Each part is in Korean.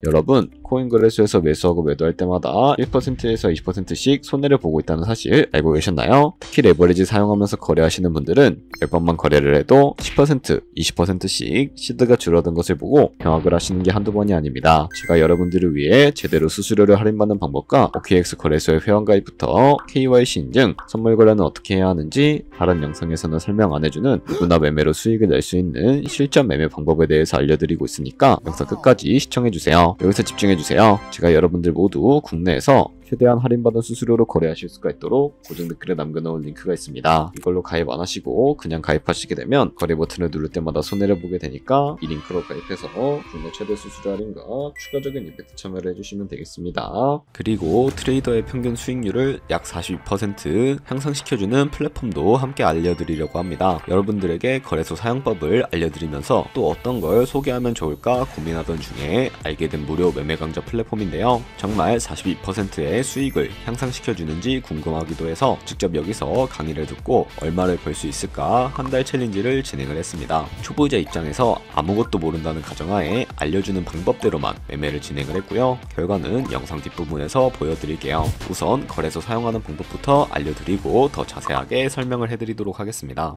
여러분, 코인 거래소에서 매수하고 매도할 때마다 1%에서 20%씩 손해를 보고 있다는 사실 알고 계셨나요? 특히 레버리지 사용하면서 거래하시는 분들은 몇 번만 거래를 해도 10%, 20%씩 시드가 줄어든 것을 보고 경악을 하시는 게 한두 번이 아닙니다. 제가 여러분들을 위해 제대로 수수료를 할인받는 방법과 OKX 거래소의 회원가입부터 KYC 인증, 선물 거래는 어떻게 해야 하는지 다른 영상에서는 설명 안 해주는 누구나 매매로 수익을 낼 수 있는 실전 매매 방법에 대해서 알려드리고 있으니까 영상 끝까지 시청해주세요. 여기서 집중해주세요. 제가 여러분들 모두 국내에서 최대한 할인받은 수수료로 거래하실 수가 있도록 고정 댓글에 남겨놓은 링크가 있습니다. 이걸로 가입 안 하시고 그냥 가입하시게 되면 거래 버튼을 누를 때마다 손해를 보게 되니까 이 링크로 가입해서 국내 최대 수수료 할인과 추가적인 이벤트 참여를 해주시면 되겠습니다. 그리고 트레이더의 평균 수익률을 약 42% 향상시켜주는 플랫폼도 함께 알려드리려고 합니다. 여러분들에게 거래소 사용법을 알려드리면서 또 어떤 걸 소개하면 좋을까 고민하던 중에 알게 된 무료 매매 강좌 플랫폼인데요. 정말 42%의 수익을 향상시켜주는지 궁금하기도 해서 직접 여기서 강의를 듣고 얼마를 벌 수 있을까 한 달 챌린지를 진행을 했습니다. 초보자 입장에서 아무것도 모른다는 가정하에 알려주는 방법대로만 매매를 진행을 했고요. 결과는 영상 뒷부분에서 보여드릴게요. 우선 거래소 사용하는 방법부터 알려드리고 더 자세하게 설명을 해드리도록 하겠습니다.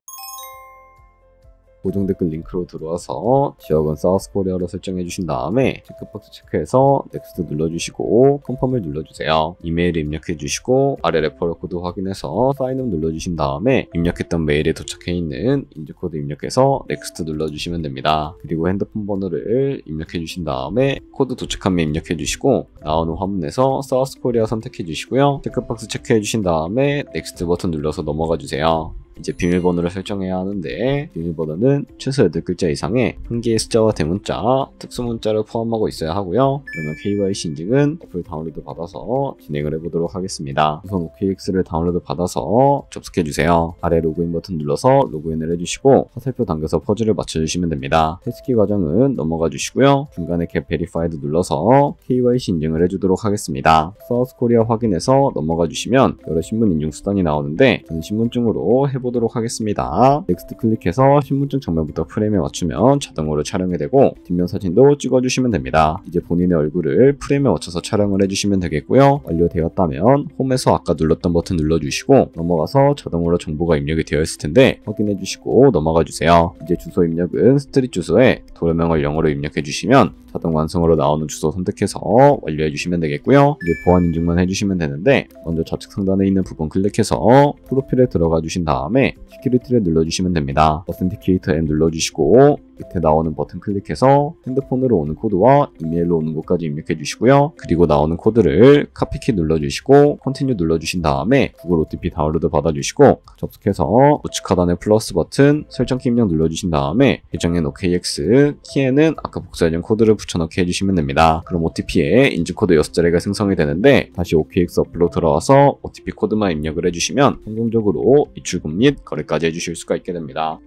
고정 댓글 링크로 들어와서 지역은 사우스코리아로 설정해 주신 다음에 체크박스 체크해서 넥스트 눌러주시고 컨펌을 눌러주세요. 이메일을 입력해 주시고 아래 레퍼럴 코드 확인해서 사인업 눌러주신 다음에 입력했던 메일에 도착해 있는 인증코드 입력해서 넥스트 눌러주시면 됩니다. 그리고 핸드폰 번호를 입력해 주신 다음에 코드 도착하면 입력해 주시고 나오는 화면에서 사우스코리아 선택해 주시고요. 체크박스 체크해 주신 다음에 넥스트 버튼 눌러서 넘어가 주세요. 이제 비밀번호를 설정해야 하는데 비밀번호는 최소 8글자 이상의 한 개의 숫자와 대문자, 특수문자를 포함하고 있어야 하고요. 그러면 KYC 인증은 어플 다운로드 받아서 진행을 해보도록 하겠습니다. 우선 OKX를 다운로드 받아서 접속해주세요. 아래 로그인 버튼 눌러서 로그인을 해주시고 화살표 당겨서 퍼즐을 맞춰주시면 됩니다. 패스키 과정은 넘어가 주시고요. 중간에 get verified 눌러서 KYC 인증을 해주도록 하겠습니다. 사우스코리아 확인해서 넘어가 주시면 여러 신분 인증 수단이 나오는데 저는 신분증으로 해보도록 하겠습니다. 넥스트 클릭해서 신분증 정면부터 프레임에 맞추면 자동으로 촬영이 되고 뒷면 사진도 찍어주시면 됩니다. 이제 본인의 얼굴을 프레임에 맞춰서 촬영을 해주시면 되겠고요. 완료되었다면 홈에서 아까 눌렀던 버튼 눌러주시고 넘어가서 자동으로 정보가 입력이 되어 있을 텐데 확인해주시고 넘어가 주세요. 이제 주소 입력은 스트릿 주소에 도로명을 영어로 입력해 주시면 자동 완성으로 나오는 주소 선택해서 완료해 주시면 되겠고요. 이제 보안 인증만 해주시면 되는데 먼저 좌측 상단에 있는 부분 클릭해서 프로필에 들어가 주신 다음에 시큐리티를 눌러주시면 됩니다. 어센티케이터 앱 눌러주시고 밑에 나오는 버튼 클릭해서 핸드폰으로 오는 코드와 이메일로 오는 곳까지 입력해 주시고요. 그리고 나오는 코드를 카피키 눌러주시고 컨티뉴 눌러주신 다음에 구글 OTP 다운로드 받아주시고 접속해서 우측 하단에 플러스 버튼 설정키 입력 눌러주신 다음에 계정엔 OKX, 키에는 아까 복사해준 코드를 붙여넣기 해주시면 됩니다. 그럼 OTP에 인증코드 6자리가 생성이 되는데 다시 OKX 어플로 들어와서 OTP 코드만 입력을 해주시면 성공적으로 입출금 및 거래까지 해주실 수가 있게 됩니다.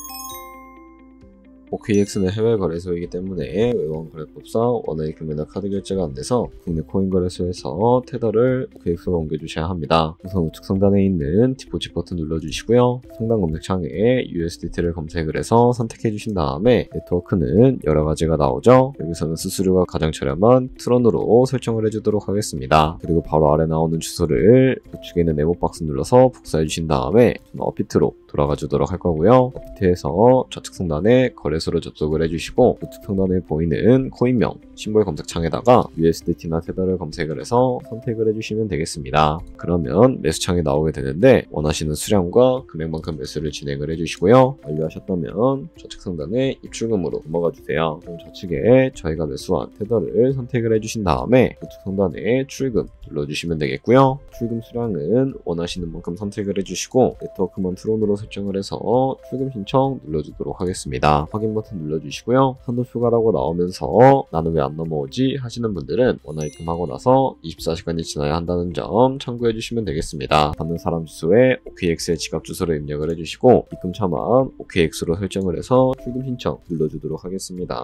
OKX는 해외 거래소이기 때문에 외국인 거래법상 원화의 금매나 카드 결제가 안 돼서 국내 코인 거래소에서 테더를 OKX로 옮겨주셔야 합니다. 우선 우측 상단에 있는 디포짓 버튼 눌러주시고요. 상단 검색창에 USDT를 검색을 해서 선택해 주신 다음에 네트워크는 여러 가지가 나오죠. 여기서는 수수료가 가장 저렴한 트론으로 설정을 해주도록 하겠습니다. 그리고 바로 아래 나오는 주소를 우측에 있는 네모 박스 눌러서 복사해 주신 다음에 업비트로 돌아가 주도록 할 거고요. 업비트에서 좌측 상단에 거래소로 접속을 해주시고 우측 상단에 보이는 코인명 심볼 검색창에다가 USDT나 테더를 검색을 해서 선택을 해주시면 되겠습니다. 그러면 매수창에 나오게 되는데 원하시는 수량과 금액만큼 매수를 진행을 해주시고요. 완료하셨다면 좌측 상단에 입출금으로 넘어가 주세요. 그럼 좌측에 저희가 매수한 테더를 선택을 해주신 다음에 우측 상단에 출금 눌러주시면 되겠고요. 출금 수량은 원하시는 만큼 선택을 해주시고 네트워크만 트론으로 설정을 해서 출금 신청 눌러주도록 하겠습니다. 확인 버튼 눌러주시고요. 한도 추가라고 나오면서 나는 왜 안 넘어오지 하시는 분들은 원화 입금하고 나서 24시간이 지나야 한다는 점 참고해 주시면 되겠습니다. 받는 사람 주소에 OKX의 지갑 주소를 입력을 해주시고 입금 차만 OKX로 설정을 해서 출금 신청 눌러주도록 하겠습니다.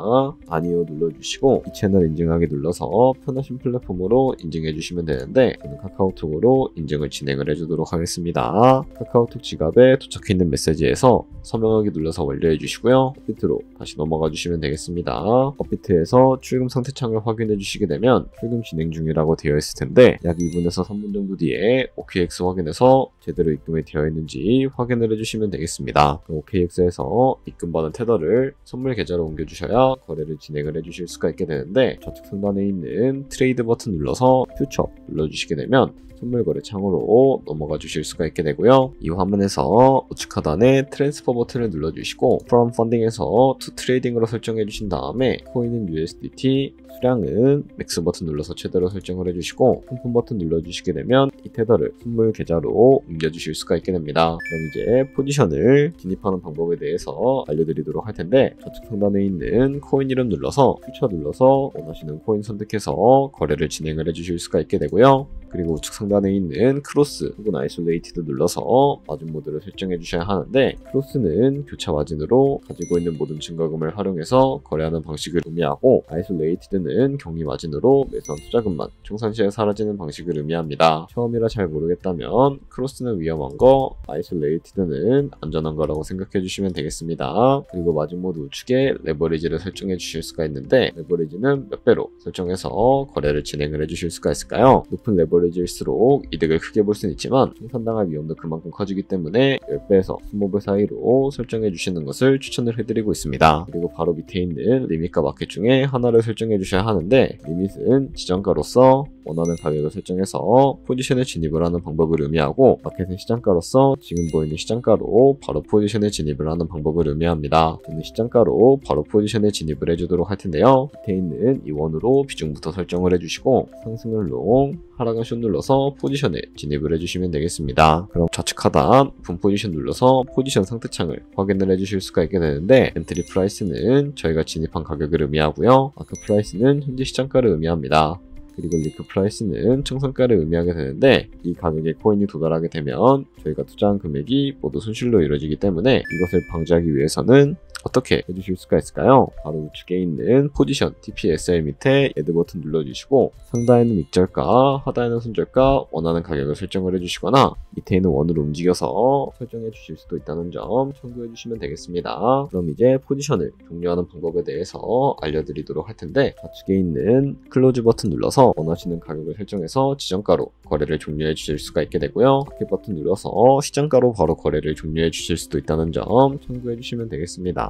아니요 눌러주시고 이 채널 인증하기 눌러서 편하신 플랫폼으로 인증해 주시면 되는데 저는 카카오톡으로 인증을 진행을 해주도록 하겠습니다. 카카오톡 지갑에 도착해 있는 메시지에서 서명하기 눌러서 완료해 주시고요. 업비트로 다시 넘어가 주시면 되겠습니다. 업비트에서 출금 출금 상태창을 확인해 주시게 되면 출금 진행 중이라고 되어 있을 텐데 약 2분에서 3분 정도 뒤에 OKX 확인해서 제대로 입금이 되어 있는지 확인을 해주시면 되겠습니다. OKX에서 입금받은 테더를 선물 계좌로 옮겨주셔야 거래를 진행을 해주실 수가 있게 되는데 좌측 상단에 있는 트레이드 버튼 눌러서 퓨처 눌러주시게 되면 선물 거래 창으로 넘어가 주실 수가 있게 되고요. 이 화면에서 우측 하단에 트랜스퍼 버튼을 눌러주시고 From Funding에서 To Trading으로 설정해 주신 다음에 코인은 USDT, 수량은 맥스 버튼 눌러서 최대로 설정을 해주시고 컴펌 버튼 눌러주시게 되면 이 테더를 선물 계좌로 옮겨주실 수가 있게 됩니다. 그럼 이제 포지션을 진입하는 방법에 대해서 알려드리도록 할 텐데 좌측 상단에 있는 코인 이름 눌러서 퓨처 눌러서 원하시는 코인 선택해서 거래를 진행을 해주실 수가 있게 되고요. 그리고 우측 상단에 있는 크로스 혹은 아이솔레이티드 눌러서 마진 모드를 설정해 주셔야 하는데 크로스는 교차 마진으로 가지고 있는 모든 증거금을 활용해서 거래하는 방식을 의미하고 아이솔레이티드는 격리 마진으로 매수한 투자금만 청산 시에 사라지는 방식을 의미합니다. 처음이라 잘 모르겠다면 크로스는 위험한 거, 아이솔레이티드는 안전한 거라고 생각해 주시면 되겠습니다. 그리고 마진 모드 우측에 레버리지를 설정해 주실 수가 있는데 레버리지는 몇 배로 설정해서 거래를 진행을 해 주실 수가 있을까요? 높은 레버리지일수록 이득을 크게 볼 수는 있지만 청산당할 위험도 그만큼 커지기 때문에 10배에서 20배 사이로 설정해 주시는 것을 추천을 해드리고 있습니다. 그리고 바로 밑에 있는 리밋과 마켓 중에 하나를 설정해 주셔야 하는데 리밋은 지정가로서 원하는 가격을 설정해서 포지션에 진입을 하는 방법을 의미하고 마켓은 시장가로서 지금 보이는 시장가로 바로 포지션에 진입을 하는 방법을 의미합니다. 저는 시장가로 바로 포지션에 진입을 해주도록 할 텐데요. 밑에 있는 이 원으로 비중부터 설정을 해주시고 상승을 롱, 하락은 숏 눌러서 포지션에 진입을 해주시면 되겠습니다. 그럼 좌측 하단 오픈 포지션 눌러서 포지션 상태창을 확인을 해주실 수가 있게 되는데 엔트리 프라이스는 저희가 진입한 가격을 의미하고요. 마크 프라이스는 현재 시장가를 의미합니다. 그리고 리크 프라이스는 청산가를 의미하게 되는데 이 가격에 코인이 도달하게 되면 저희가 투자한 금액이 모두 손실로 이루어지기 때문에 이것을 방지하기 위해서는 어떻게 해주실 수가 있을까요? 바로 우측에 있는 포지션 TPSL 밑에 애드 버튼 눌러주시고 상단에는 익절가, 하단에는 손절가 원하는 가격을 설정을 해주시거나 밑에 있는 원으로 움직여서 설정해 주실 수도 있다는 점 참고해 주시면 되겠습니다. 그럼 이제 포지션을 종료하는 방법에 대해서 알려드리도록 할 텐데 좌측에 있는 클로즈 버튼 눌러서 원하시는 가격을 설정해서 지정가로 거래를 종료해 주실 수가 있게 되고요. 마켓 버튼 눌러서 시장가로 바로 거래를 종료해 주실 수도 있다는 점 참고해 주시면 되겠습니다.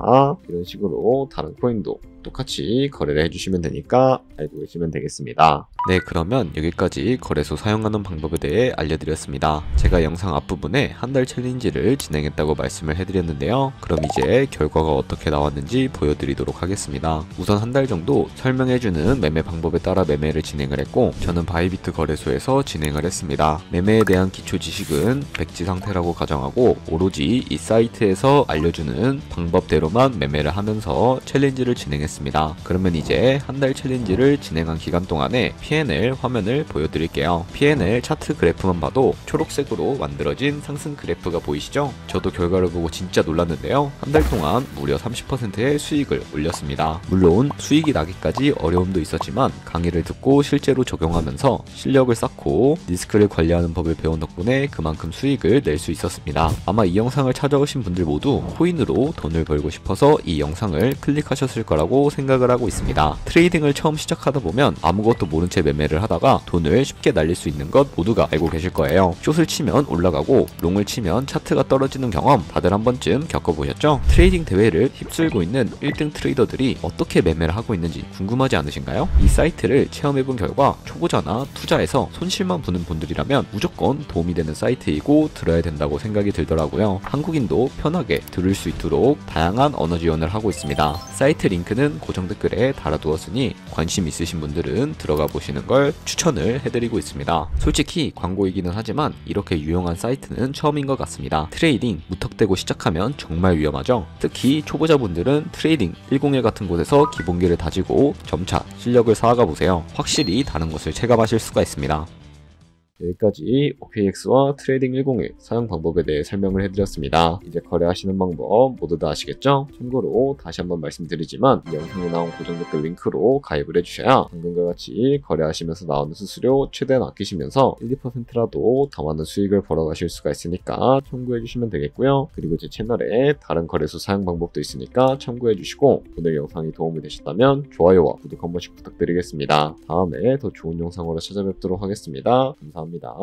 이런 식으로 다른 코인도 똑같이 거래를 해주시면 되니까 알고 계시면 되겠습니다. 네, 그러면 여기까지 거래소 사용하는 방법에 대해 알려드렸습니다. 제가 영상 앞부분에 한 달 챌린지를 진행했다고 말씀을 해드렸는데요. 그럼 이제 결과가 어떻게 나왔는지 보여드리도록 하겠습니다. 우선 한 달 정도 설명해주는 매매 방법에 따라 매매를 진행을 했고 저는 바이비트 거래소에서 진행을 했습니다. 매매에 대한 기초 지식은 백지 상태라고 가정하고 오로지 이 사이트에서 알려주는 방법대로만 매매를 하면서 챌린지를 진행했습니다. 그러면 이제 한 달 챌린지를 진행한 기간 동안에 P&L 화면을 보여드릴게요. P&L 차트 그래프만 봐도 초록색으로 만들어진 상승 그래프가 보이시죠? 저도 결과를 보고 진짜 놀랐는데요. 한 달 동안 무려 30%의 수익을 올렸습니다. 물론 수익이 나기까지 어려움도 있었지만 강의를 듣고 실제로 적용하면서 실력을 쌓고 리스크를 관리하는 법을 배운 덕분에 그만큼 수익을 낼 수 있었습니다. 아마 이 영상을 찾아오신 분들 모두 코인으로 돈을 벌고 싶어서 이 영상을 클릭하셨을 거라고 생각을 하고 있습니다. 트레이딩을 처음 시작하다 보면 아무것도 모른 채 매매를 하다가 돈을 쉽게 날릴 수 있는 것 모두가 알고 계실 거예요. 숏을 치면 올라가고 롱을 치면 차트가 떨어지는 경험 다들 한 번쯤 겪어보셨죠? 트레이딩 대회를 휩쓸고 있는 1등 트레이더들이 어떻게 매매를 하고 있는지 궁금하지 않으신가요? 이 사이트를 체험해본 결과 초보자나 투자에서 손실만 보는 분들이라면 무조건 도움이 되는 사이트이고 들어야 된다고 생각이 들더라고요. 한국인도 편하게 들을 수 있도록 다양한 언어 지원을 하고 있습니다. 사이트 링크는 고정 댓글에 달아두었으니 관심 있으신 분들은 들어가 보시는 걸 추천을 해드리고 있습니다. 솔직히 광고이기는 하지만 이렇게 유용한 사이트는 처음인 것 같습니다. 트레이딩 무턱대고 시작하면 정말 위험하죠. 특히 초보자분들은 트레이딩 101 같은 곳에서 기본기를 다지고 점차 실력을 쌓아가 보세요. 확실히 다른 것을 체감하실 수가 있습니다. 여기까지 OKX와 트레이딩 101 사용 방법에 대해 설명을 해드렸습니다. 이제 거래하시는 방법 모두 다 아시겠죠? 참고로 다시 한번 말씀드리지만 이 영상에 나온 고정 댓글 링크로 가입을 해주셔야 방금과 같이 거래하시면서 나오는 수수료 최대한 아끼시면서 1, 2%라도 더 많은 수익을 벌어가실 수가 있으니까 참고해주시면 되겠고요. 그리고 제 채널에 다른 거래소 사용 방법도 있으니까 참고해주시고 오늘 영상이 도움이 되셨다면 좋아요와 구독 한 번씩 부탁드리겠습니다. 다음에 더 좋은 영상으로 찾아뵙도록 하겠습니다. 감사합니다.